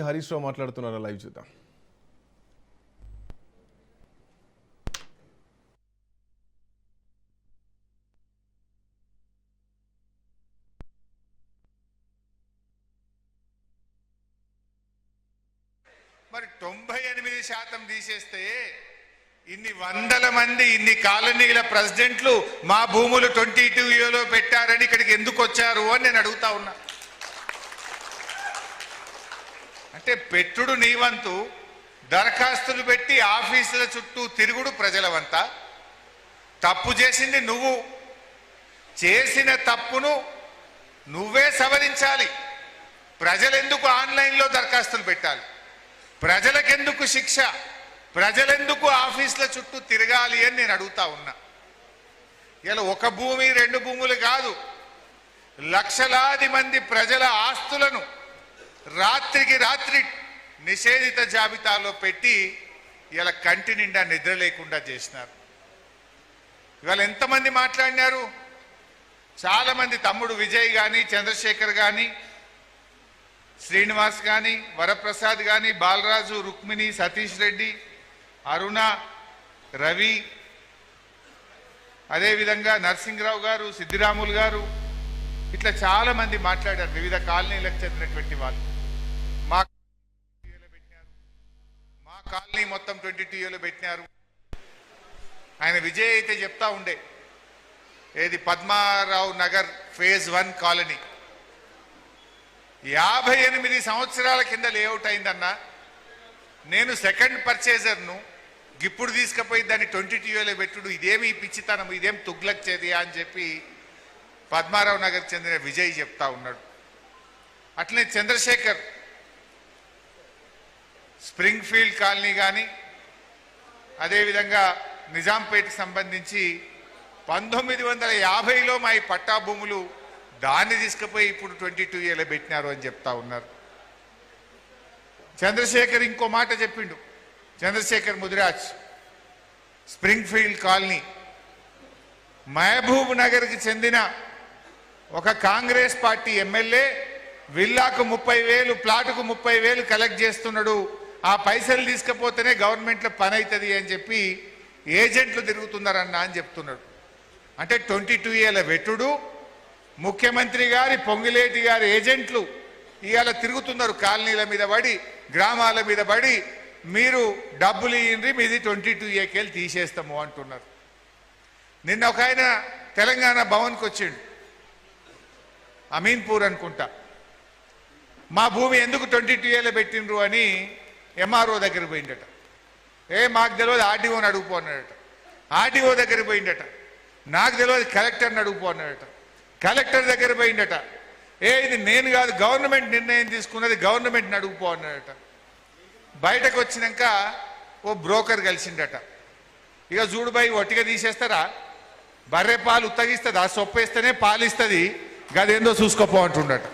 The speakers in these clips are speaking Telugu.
హరీష్ రావు మాట్లాడుతున్నారు, లైవ్ చూద్దాం. మరి 98% తీసేస్తే ఇన్ని వందల మంది ఇన్ని కాలనీల ప్రెసిడెంట్లు మా భూములు 22A పెట్టారని ఇక్కడికి ఎందుకు వచ్చారు అని నేను అడుగుతా ఉన్నా. అంటే పెట్టుడు నీవంతు, దరఖాస్తులు పెట్టి ఆఫీసుల చుట్టూ తిరుగుడు ప్రజల వంత. తప్పు చేసింది నువ్వు, చేసిన తప్పును నువ్వే సవరించాలి. ప్రజలెందుకు ఆన్లైన్లో దరఖాస్తులు పెట్టాలి? ప్రజలకెందుకు శిక్ష? ప్రజలెందుకు ఆఫీసుల చుట్టూ తిరగాలి అని నేను అడుగుతా ఉన్నా. ఇలా ఒక భూమి రెండు భూములు కాదు, లక్షలాది మంది ప్రజల ఆస్తులను రాత్రికి రాత్రి నిషేధిత జాబితాలో పెట్టి ఇలా కంటి నిండా నిద్ర లేకుండా చేసినారు. ఇవాళ ఎంతమంది మాట్లాడినారు? చాలా మంది, తమ్ముడు విజయ్ కానీ, చంద్రశేఖర్ కానీ, శ్రీనివాస్ కానీ, వరప్రసాద్ కానీ, బాలరాజు, రుక్మిణి, సతీష్ రెడ్డి, అరుణ, రవి, అదేవిధంగా నరసింహరావు గారు, సిద్ధిరాములు గారు, ఇట్లా చాలా మంది మాట్లాడారు. వివిధ కాలనీలకు చెందినటువంటి వాళ్ళు మా కాలనీ మొత్తం 22A పెట్టినారు. ఆయన విజయ్ అయితే చెప్తా ఉండే, ఏది పద్మారావు నగర్ ఫేజ్ 1 కాలనీ 58 సంవత్సరాల కింద లేఅవుట్ అయిందన్నా. నేను సెకండ్ పర్చేజర్ను, ఇప్పుడు తీసుకుపోయి దాన్ని 22A పెట్టుడు ఇదేమి పిచ్చితనం, ఇదేం తుగ్లక్ చర్య అని చెప్పి పద్మారావు నగర్ చెందిన విజయ్ చెప్తా ఉన్నాడు. అట్లనే చంద్రశేఖర్ స్ప్రింగ్ ఫీల్డ్ కాలనీ కానీ, అదేవిధంగా నిజాంపేటకి సంబంధించి 1950లో మా ఈ పట్టా భూములు దాన్ని తీసుకుపోయి ఇప్పుడు 22A పెట్టినారు అని చెప్తా ఉన్నారు. చంద్రశేఖర్ ఇంకో మాట చెప్పిండు. Chandrashekar Mudiraj Springfield colony మహబూబ్ నగర్కి చెందిన ఒక కాంగ్రెస్ పార్టీ ఎమ్మెల్యే విల్లాకు 30,000, ప్లాటుకు 30,000 కలెక్ట్ చేస్తున్నాడు. ఆ పైసలు తీసుకపోతేనే గవర్నమెంట్లో పని అవుతుంది అని చెప్పి ఏజెంట్లు తిరుగుతున్నారన్న అని చెప్తున్నాడు. అంటే 22A వెట్టుడు, ముఖ్యమంత్రి గారి, పొంగిలేటి గారి ఏజెంట్లు ఇవాళ తిరుగుతున్నారు కాలనీల మీద పడి, గ్రామాల మీద పడి, మీరు డబ్బులు ఇయ్యండి, మీది 22A తీసేస్తాము అంటున్నారు. నిన్న ఒక ఆయన తెలంగాణ భవన్కి వచ్చిండు, అమీన్పూర్ అనుకుంటా. మా భూమి ఎందుకు 22A పెట్టిండ్రు అని MRO దగ్గరికి పోయిండట. మాకు తెలియదు, ఆర్డీఓని అడుగుపోన్నాడట. ఆర్డీఓ దగ్గరికి పోయిండట. నాకు తెలియదు, కలెక్టర్ని అడుగుపోన్నాడట. కలెక్టర్ దగ్గర పోయిండట. ఇది నేను కాదు, గవర్నమెంట్ నిర్ణయం తీసుకున్నది, గవర్నమెంట్ని అడుగుపో అన్నాడట. బయటకు వచ్చినాక ఓ బ్రోకర్ కలిసిండట. ఇక చూడుబాయి, ఒట్టిగా తీసేస్తారా? బర్రె పాలు ఉత్తగిస్తుంది, ఆ సొప్పేస్తేనే పాలు ఇస్తుంది, గదేందో చూసుకోపో అంటుండట.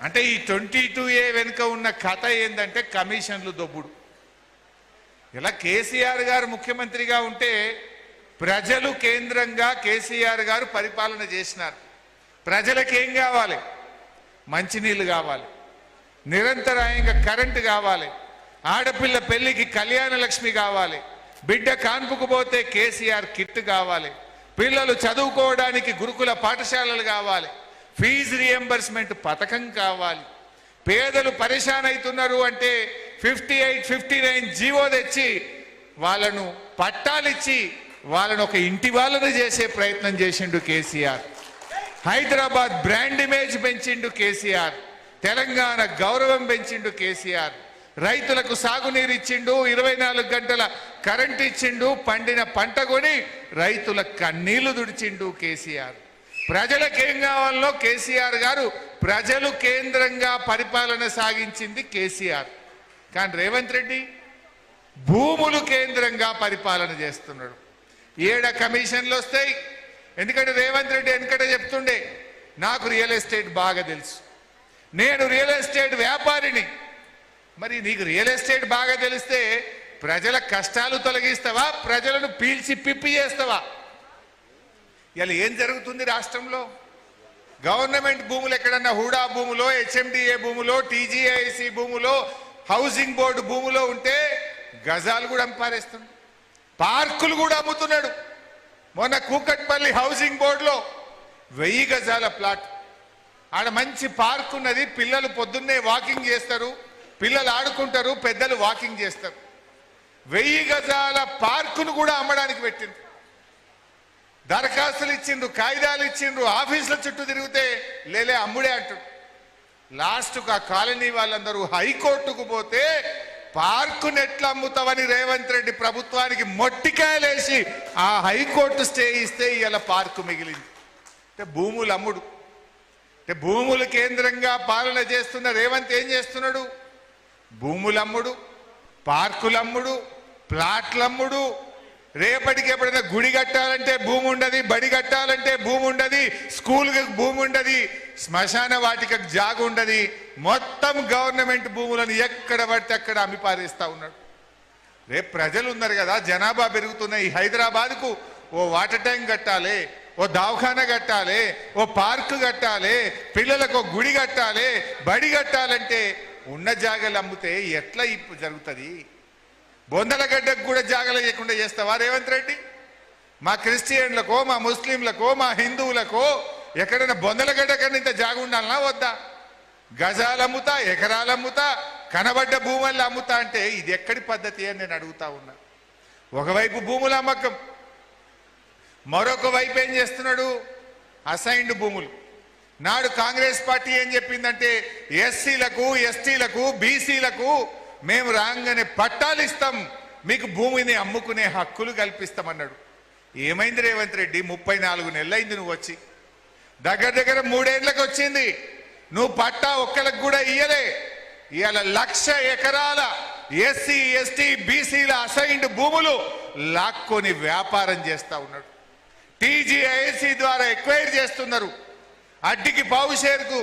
అంటే ఈ 22A వెనుక ఉన్న కథ ఏంటంటే కమిషన్లు దొబ్బుడు. ఇలా కేసీఆర్ గారు ముఖ్యమంత్రిగా ఉంటే ప్రజలు కేంద్రంగా కేసీఆర్ గారు పరిపాలన చేసినారు. ప్రజలకేం కావాలి? మంచినీళ్ళు కావాలి, నిరంతరాయంగా కరెంటు కావాలి, ఆడపిల్ల పెళ్లికి కళ్యాణ లక్ష్మి కావాలి, బిడ్డ కాన్పుకు పోతే కేసీఆర్ కిట్ కావాలి, పిల్లలు చదువుకోవడానికి గురుకుల పాఠశాలలు కావాలి, ఫీజు రియంబర్స్మెంట్ పథకం కావాలి. పేదలు పరేషాన్ అవుతున్నారు అంటే 58, 59 జీవో తెచ్చి వాళ్ళను పట్టాలిచ్చి వాళ్ళను ఒక ఇంటి వాళ్ళని చేసే ప్రయత్నం చేసిండు కేసీఆర్. హైదరాబాద్ బ్రాండ్ ఇమేజ్ పెంచిండు కేసీఆర్. తెలంగాణ గౌరవం పెంచిండు కేసీఆర్. రైతులకు సాగునీరు ఇచ్చిండు, 24 గంటల కరెంటు ఇచ్చిండు, పండిన పంట కొని రైతుల కన్నీళ్లు దుడిచిండు కేసీఆర్. ప్రజలకేం కావాలో కేసీఆర్ గారు ప్రజలు కేంద్రంగా పరిపాలన సాగించింది కేసీఆర్. కానీ రేవంత్ రెడ్డి భూములు కేంద్రంగా పరిపాలన చేస్తున్నాడు. ఏడ కమిషన్లు వస్తాయి. ఎందుకంటే రేవంత్ రెడ్డి వెనకట చెప్తుండే, నాకు రియల్ ఎస్టేట్ బాగా తెలుసు, నేను రియల్ ఎస్టేట్ వ్యాపారిని. మరి నీకు రియల్ ఎస్టేట్ బాగా తెలిస్తే ప్రజల కష్టాలు తొలగిస్తావా, ప్రజలను పీల్చి పిప్పి చేస్తావా? ఇలా ఏం జరుగుతుంది రాష్ట్రంలో? గవర్నమెంట్ భూములు ఎక్కడన్నా హూడా భూములో, హెచ్ఎండిఏ భూములో, టీజీఐసి భూములో, హౌసింగ్ బోర్డు భూములో ఉంటే గజాలు కూడా అమ్పారేస్తున్నాడు. పార్కులు కూడా అమ్ముతున్నాడు. మొన్న కూకట్పల్లి హౌసింగ్ బోర్డులో 1000 గజాల ప్లాట్, ఆడ మంచి పార్క్ ఉన్నది. పిల్లలు పొద్దున్నే వాకింగ్ చేస్తారు, పిల్లలు ఆడుకుంటారు, పెద్దలు వాకింగ్ చేస్తారు. 1000 గజాల పార్కును కూడా అమ్మడానికి పెట్టిండ్రు. దరఖాస్తులు ఇచ్చిండ్రు, కాగితాలు ఇచ్చిండ్రు, ఆఫీసుల చుట్టూ తిరిగితే లేలే అమ్ముడే అంటాడు. లాస్ట్కు ఆ కాలనీ వాళ్ళందరూ హైకోర్టుకు పోతే పార్కును ఎట్లా అమ్ముతావని రేవంత్ రెడ్డి ప్రభుత్వానికి మొట్టికాయలేసి ఆ హైకోర్టు స్టే ఇస్తే ఇలా పార్కు మిగిలింది. అంటే భూములు అమ్ముడు, అంటే భూములు కేంద్రంగా పాలన చేస్తున్న రేవంత్ ఏం చేస్తున్నాడు? భూములమ్ముడు, పార్కులమ్ముడు, ప్లాట్లమ్ముడు. రేపటికి ఎప్పుడైనా గుడి కట్టాలంటే భూమి ఉండదు, బడి కట్టాలంటే భూమి ఉండదు, స్కూల్కి భూమి ఉండదు, శ్మశాన వాటికకు జాగు ఉండదు. మొత్తం గవర్నమెంట్ భూములను ఎక్కడ పడితే అక్కడ అమ్మి పారేస్తా ఉన్నాడు. రేపు ప్రజలు ఉన్నారు కదా, జనాభా పెరుగుతున్న ఈ హైదరాబాద్కు ఓ వాటర్ ట్యాంక్ కట్టాలి, ఓ దవాఖానా కట్టాలి, ఓ పార్కు కట్టాలి, పిల్లలకు గుడి కట్టాలి, బడి కట్టాలంటే ఉన్న జాగలు అమ్మితే ఎట్లా ఇప్పుడు జరుగుతుంది? బొందలగడ్డకు కూడా జాగలు లేకుండా చేస్తావా రేవంత్ రెడ్డి? మా క్రిస్టియన్లకో, మా ముస్లింలకో, మా హిందువులకో ఎక్కడైనా బొందలగడ్డ కన్నా ఇంత జాగ ఉండాలనా వద్దా? గజాలు అమ్ముతా, ఎకరాలు అమ్ముతా, కనబడ్డ భూములు అమ్ముతా అంటే ఇది ఎక్కడి పద్ధతి అని నేను అడుగుతా ఉన్నా. ఒకవైపు భూముల అమ్మకం, మరొక వైపు ఏం చేస్తున్నాడు? అసైన్డ్ భూములు. నాడు కాంగ్రెస్ పార్టీ ఏం చెప్పిందంటే ఎస్సీలకు, ఎస్టీలకు, బీసీలకు మేము రాగానే పట్టాలు ఇస్తాం, మీకు భూమిని అమ్ముకునే హక్కులు కల్పిస్తామన్నాడు. ఏమైంది రేవంత్ రెడ్డి? 34 నెలలైంది నువ్వు వచ్చి, దగ్గర దగ్గర 3 ఏళ్ళకి వచ్చింది. నువ్వు పట్టా ఒక్కలకు కూడా ఇయ్యలే. ఇవాళ 1,00,000 ఎకరాల ఎస్సీ, ఎస్టీ, బీసీల అసైన్డ్ భూములు లాక్కొని వ్యాపారం చేస్తా ఉన్నాడు. టీజీఐసి ద్వారా ఎక్వైర్ చేస్తున్నారు. అడ్డికి పావు షేర్కు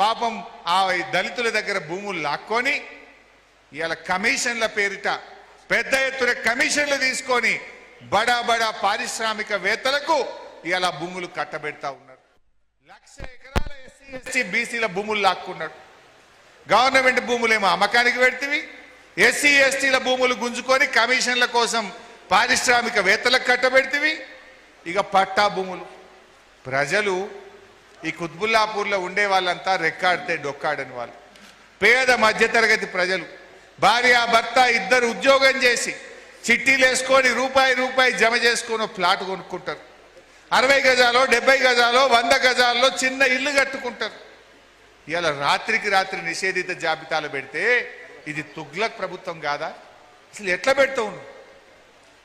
పాపం ఆ దళితుల దగ్గర భూములు లాక్కొని ఇవాళ కమిషన్ల పేరిట పెద్ద ఎత్తున కమిషన్లు తీసుకొని బడా బడా పారిశ్రామికవేత్తలకు ఇవాళ భూములు కట్టబెడతా ఉన్నారు. 1,00,000 ఎకరాల ఎస్సీ, ఎస్టీ, బీసీల భూములు లాక్కున్నాడు. గవర్నమెంట్ భూములేమో అమ్మకానికి పెడితివి, ఎస్సీ, ఎస్టీల భూములు గుంజుకొని కమిషన్ల కోసం పారిశ్రామికవేత్తలకు కట్టబెడితివి. ఇక పట్టా భూములు. ప్రజలు ఈ కుత్బుల్లాపూర్లో ఉండే వాళ్ళంతా రెక్కాడితే డొక్కాడని వాళ్ళు, పేద మధ్యతరగతి ప్రజలు, భార్య భర్త ఇద్దరు ఉద్యోగం చేసి చిట్టీలు వేసుకొని రూపాయి జమ చేసుకొని ప్లాట్ కొనుక్కుంటారు. 60 గజాలో, 70 గజాలో, 100 గజాల్లో చిన్న ఇల్లు కట్టుకుంటారు. ఇలా రాత్రికి రాత్రి నిషేధిత జాబితాలు పెడితే ఇది తుగ్లక్ ప్రభుత్వం కాదా? అసలు ఎట్లా పెడతావు?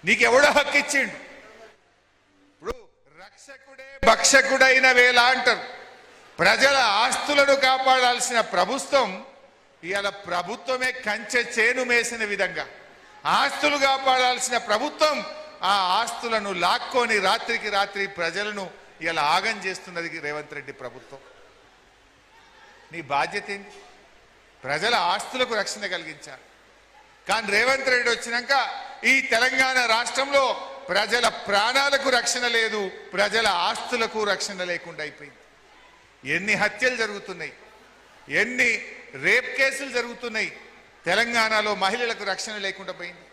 నీకెవడో హక్కు ఇచ్చిండు? ఇప్పుడు రక్షకుడే భక్షకుడైన వేళ అంటారు. ప్రజల ఆస్తులను కాపాడాల్సిన ప్రభుత్వం ఇవాళ ప్రభుత్వమే కంచె చేను మేసిన విధంగా ఆస్తులు కాపాడాల్సిన ప్రభుత్వం ఆ ఆస్తులను లాక్కొని రాత్రికి రాత్రి ప్రజలను ఇలా ఆగం చేస్తున్నది రేవంత్ రెడ్డి ప్రభుత్వం. నీ బాధ్యత ఏంటి? ప్రజల ఆస్తులకు రక్షణ కలిగించాలి. కానీ రేవంత్ రెడ్డి వచ్చినాక ఈ తెలంగాణ రాష్ట్రంలో ప్రజల ప్రాణాలకు రక్షణ లేదు, ప్రజల ఆస్తులకు రక్షణ లేకుండా అయిపోయింది. ఎన్ని హత్యలు జరుగుతున్నాయి, ఎన్ని రేప్ కేసులు జరుగుతున్నాయి. తెలంగాణలో మహిళలకు రక్షణ లేకుండా పోయింది,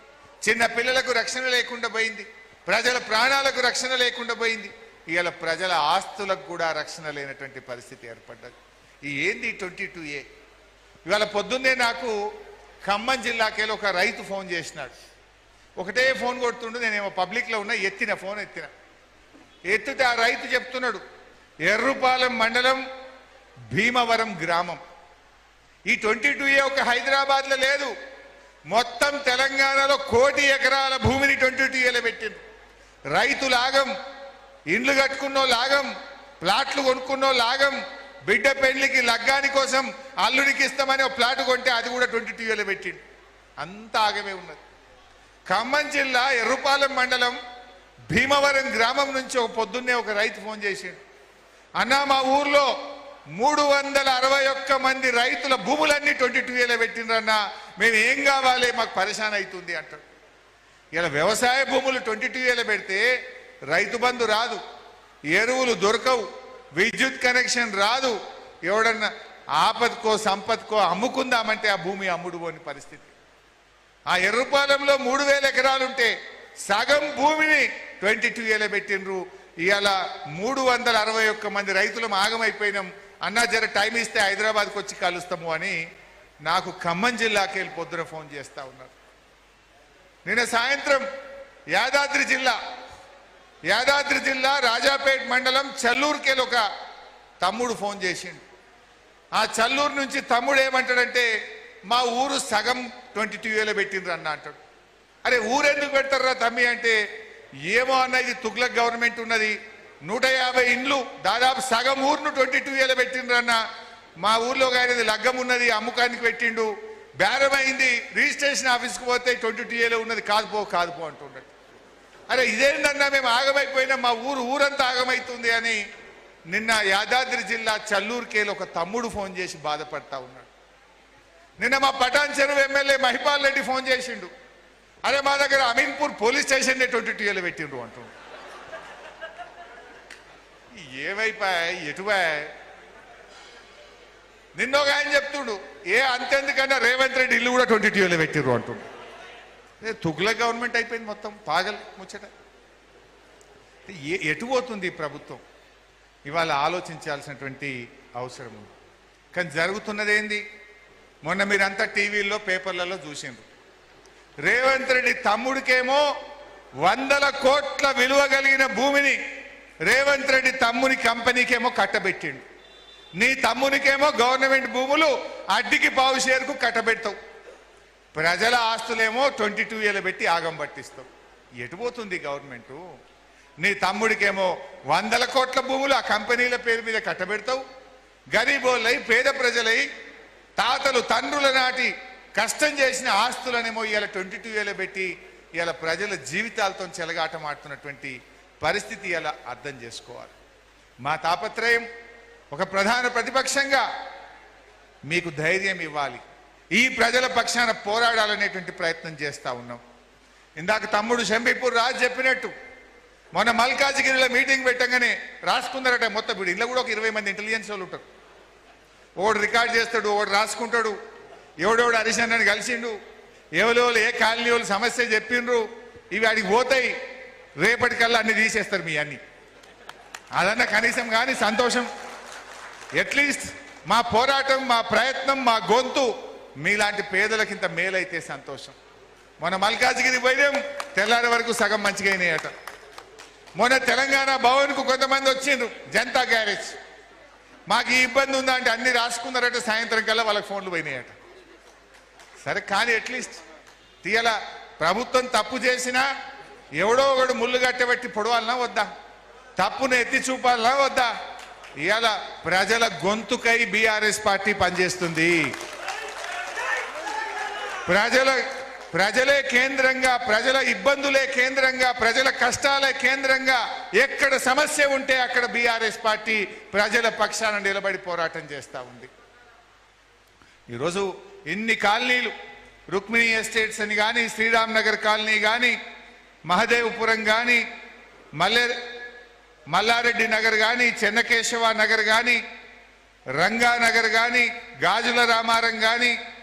చిన్న పిల్లలకు రక్షణ లేకుండా పోయింది, ప్రజల ప్రాణాలకు రక్షణ లేకుండా పోయింది. ఇవాళ ప్రజల ఆస్తులకు కూడా రక్షణ లేనటువంటి పరిస్థితి ఏర్పడ్డది. ఈ ఏంది 22A? ఇవాళ పొద్దున్నే నాకు ఖమ్మం జిల్లాకేలో ఒక రైతు ఫోన్ చేసినాడు. ఒకటే ఫోన్ కొడుతుండు, నేనేమో పబ్లిక్లో ఉన్నా, ఫోన్ ఎత్తితే ఆ రైతు చెప్తున్నాడు, ఎర్రుపాలెం మండలం భీమవరం గ్రామం. ఈ 22A ఒక హైదరాబాద్లో లేదు, మొత్తం తెలంగాణలో 1 కోటి ఎకరాల భూమిని 22Aలో పెట్టింది. రైతు లాగం, ఇండ్లు కట్టుకున్నో లాగం, ప్లాట్లు కొనుక్కున్నో లాగం, బిడ్డ పెళ్లికి లగ్గాని కోసం అల్లుడికి ఇస్తామని ఒక ప్లాట్ కొంటే అది కూడా 22Aలో పెట్టిండు. అంత ఆగమే ఉన్నది. ఖమ్మం జిల్లా ఎర్రుపాలెం మండలం భీమవరం గ్రామం నుంచి ఒక పొద్దున్నే ఒక రైతు ఫోన్ చేసిండు, అన్నా మా ఊర్లో 361 మంది రైతుల భూములన్నీ 22Aలో పెట్టిండ్రన్నా, మేము ఏం కావాలి, మాకు పరేషాన్ అవుతుంది అంటాడు. ఇలా వ్యవసాయ భూములు 22Aలో పెడితే రైతు బంధు రాదు, ఎరువులు దొరకవు, విద్యుత్ కనెక్షన్ రాదు, ఎవడన్నా ఆపదకో సంపత్కో అమ్ముకుందామంటే ఆ భూమి అమ్ముడు పోని పరిస్థితి. ఆ ఎర్రపాలెంలో 3000 ఎకరాలుంటే సగం భూమిని 22A పెట్టినరు. ఇవాళ 361 మంది రైతులం ఆగమైపోయినాం. అన్నా జర టైం ఇస్తే హైదరాబాద్కి వచ్చి కలుస్తాము అని నాకు ఖమ్మం జిల్లాకి వెళ్ళి పొద్దున ఫోన్ చేస్తూ ఉన్నారు. నిన్న సాయంత్రం యాదాద్రి జిల్లా రాజాపేట్ మండలం చల్లూరుకెళ్ళి ఒక తమ్ముడు ఫోన్ చేసిండు. ఆ చల్లూరు నుంచి తమ్ముడు ఏమంటాడంటే, మా ఊరు సగం 22A పెట్టిండ్రు అన్న అంటాడు. అరే ఊరెందుకు పెడతారా తమ్మి అంటే, ఏమో అన్న ఇది తుగ్లక్ గవర్నమెంట్ ఉన్నది, 150 ఇండ్లు దాదాపు సగం ఊరును 22A పెట్టిండ్రు అన్న. మా ఊర్లో ఆయనది లగ్గం ఉన్నది, అమ్ముకానికి పెట్టిండు, బేరమైంది, రిజిస్ట్రేషన్ ఆఫీస్కి పోతే 22A ఉన్నది, కాదుపో అంటున్నాడు. అరే ఇదేంటన్నా మేము ఆగమైపోయినా, మా ఊరంతా ఆగమైతుంది అని నిన్న యాదాద్రి జిల్లా చల్లూరుకేలో ఒక తమ్ముడు ఫోన్ చేసి బాధపడతా ఉన్నాడు. నిన్న మా పటాన్ చెరువు ఎమ్మెల్యే మహిపాల్ రెడ్డి ఫోన్ చేసిండు. అరే మా దగ్గర అమీన్పూర్ పోలీస్ స్టేషన్ 22A పెట్టిండ్రు అంటుండు. ఏమైపోయాయి ఎటువాయ్? నిన్నొక ఆయన చెప్తుండు, అంతెందుకన్నా రేవంత్ రెడ్డి ఇల్లు కూడా 22A పెట్టిర్రు అంటుండు. తుగ్లక్ గవర్నమెంట్ అయిపోయింది మొత్తం, పాగల్ ముచ్చట. ఎటు పోతుంది ఈ ప్రభుత్వం? ఇవాళ ఆలోచించాల్సినటువంటి అవసరం ఉంది. కానీ జరుగుతున్నది ఏంది? మొన్న మీరంతా టీవీల్లో పేపర్లలో చూసిండ్రు. రేవంత్ రెడ్డి తమ్ముడికేమో 100 కోట్ల విలువ కలిగిన భూమిని రేవంత్ రెడ్డి తమ్ముని కంపెనీకేమో కట్టబెట్టిండు. నీ తమ్మునికేమో గవర్నమెంట్ భూములు అడ్డికి పావు షేరుకు కట్టబెడతావు, ప్రజల ఆస్తులేమో 22A పెట్టి ఆగం పట్టిస్తావు. ఎటు పోతుంది గవర్నమెంటు? నీ తమ్ముడికేమో 100 కోట్ల భూములు ఆ కంపెనీల పేరు మీద కట్టబెడతావు, గరీబోళ్ళై పేద ప్రజలై తాతలు తండ్రుల నాటి కష్టం చేసిన ఆస్తులనేమో ఇవాళ 22A పెట్టి ఇవాళ ప్రజల జీవితాలతో చెలగాటమాడుతున్నటువంటి పరిస్థితి ఇలా అర్థం చేసుకోవాలి. మా తాపత్రయం ఒక ప్రధాన ప్రతిపక్షంగా మీకు ధైర్యం ఇవ్వాలి, ఈ ప్రజల పక్షాన పోరాడాలనేటువంటి ప్రయత్నం చేస్తూ ఉన్నాం. ఇందాక తమ్ముడు షంబీపూర్ రాజు చెప్పినట్టు మొన్న మల్కాజిగిరిలో మీటింగ్ పెట్టగానే రాసుకున్నారట మొత్తం. వీడు ఇంట్లో కూడా ఒక 20 మంది ఇంటెలిజెన్స్ వాళ్ళు ఉంటారు. ఓడు రికార్డ్ చేస్తాడు, ఓడు రాసుకుంటాడు, ఎవడెవడు హరిశన్నని కలిసిండు, ఎవరెవరు ఏ కాలనీ వాళ్ళు సమస్య చెప్పిండ్రు, ఇవి అడిగి పోతాయి, రేపటికల్లా అన్ని తీసేస్తారు మీ అన్ని. అదన్నా కనీసం కానీ సంతోషం. అట్లీస్ట్ మా పోరాటం, మా ప్రయత్నం, మా గొంతు మీలాంటి పేదలకింత మేలైతే సంతోషం. మొన్న మల్కాజిగిరి పోయినాం, తెల్లారి వరకు సగం మంచిగా అయినాయట. మొన్న తెలంగాణ భవన్కు కొంతమంది వచ్చిండ్రు, జనతా గ్యారేజ్, మాకు ఈ ఇబ్బంది ఉందా అంటే అన్ని రాసుకున్నారట, సాయంత్రం కల్లా వాళ్ళకి ఫోన్లు పోయినాయట. సరే కానీ అట్లీస్ట్ తీయాల ప్రభుత్వం తప్పు చేసినా ఎవడో ఒకడు ముళ్ళు కట్టబెట్టి పొడవాలన్నా వద్దా? తప్పును ఎత్తి చూపాలన్నా వద్దా? ఇవాళ ప్రజల గొంతుకై బీఆర్ఎస్ పార్టీ పనిచేస్తుంది. ప్రజలే కేంద్రంగా, ప్రజల ఇబ్బందులే కేంద్రంగా, ప్రజల కష్టాలే కేంద్రంగా, ఎక్కడ సమస్య ఉంటే అక్కడ బీఆర్ఎస్ పార్టీ ప్రజల పక్షాన నిలబడి పోరాటం చేస్తూ ఉంది. ఈరోజు ఇన్ని కాలనీలు, రుక్మిణి ఎస్టేట్స్ అని కానీ, శ్రీరామ్ నగర్ కాలనీ కానీ, మహదేవపురం కానీ, మల్లారెడ్డి నగర్ కానీ, చెన్నకేశవ నగర్ కానీ, రంగానగర్ కానీ, గాజుల రామారం కానీ,